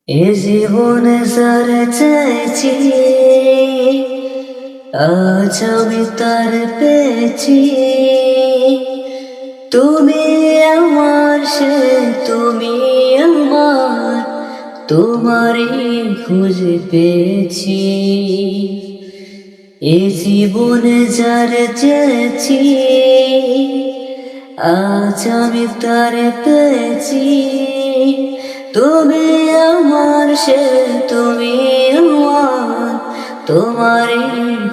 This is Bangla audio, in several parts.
এ জীবনে যারে চেয়েছি, আজ আমি তার পেয়েছি। তুমি আমার, সে তুমি আমার, তোমারই খুঁজে পেয়েছি। এ জীবনে যারে চেয়েছি, আজ আমি তার পেয়েছি। তুমি আমার, সে তুমি আমার, তোমারই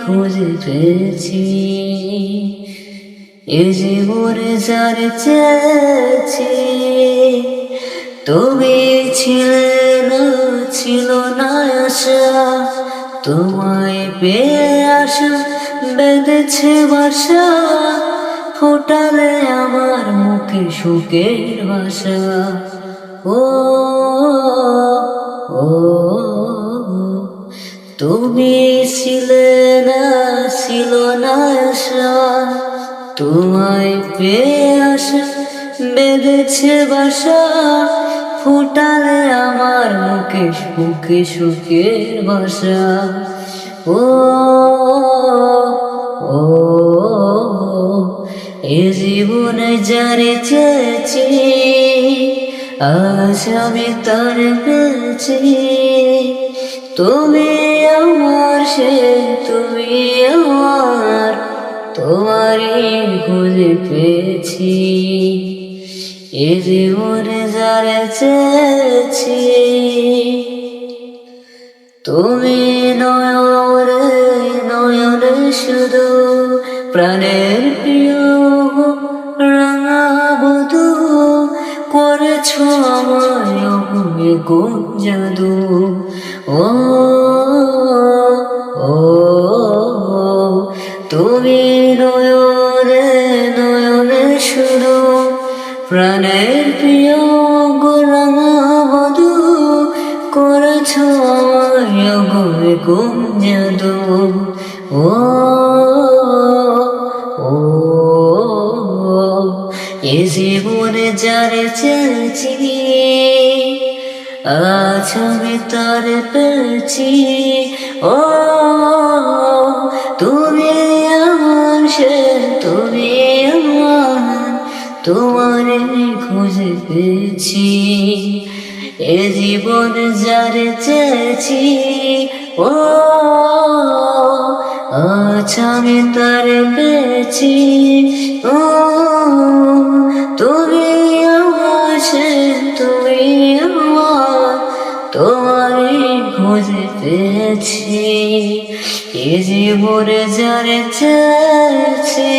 খুঁজে পেয়েছি। এ জীবনে যারে চেয়েছি, তুমি ছিলে না, ছিল না আশা, তোমায় পেয়ে আসা বেঁধেছে বাসা। ফোটালে আমার মুখে সুখের ভাষা। ও ও তুমি ছিলে না, ছিল না আশা, তোমায় পেয়ে আসা বেঁধেছে বাসা। ফোটালে আমার মুখে সুখে সুখের ভাষা। ও ও এ জীবনে যারে চেয়েছি, আজ আমি তার পেয়েছি। তুমি আমার, সে তুমি আমার, তোমারই খুঁজে পেয়েছি। এ জীবনে যারে চেয়েছি, তুমি নয়নে নয়নে শুধু প্রাণের প্রিয় রাঙা বধূ। করেছ আমায় অগুনে কোন জাদু। ও ও তুমি নয়নে নয়নে শুধু প্রাণের প্রিয় রাঙা বধূ। করেছ আমায় অগুনে কোন জাদু। ও ও এ জীবনে যারে চেয়েছি, আজ আমি তার পেয়েছি। ও তুমি আমার, সে তুমি আমার, তোমারে খুঁজে পেয়েছি। এ জীবনে যারে চেয়েছি, ও আজ আমি তারে পেয়েছি। ও তুমি আমার, সে তুমি আমার, তোমারই খুঁজে পেয়েছি। এ জীবনে যারে চেয়েছি।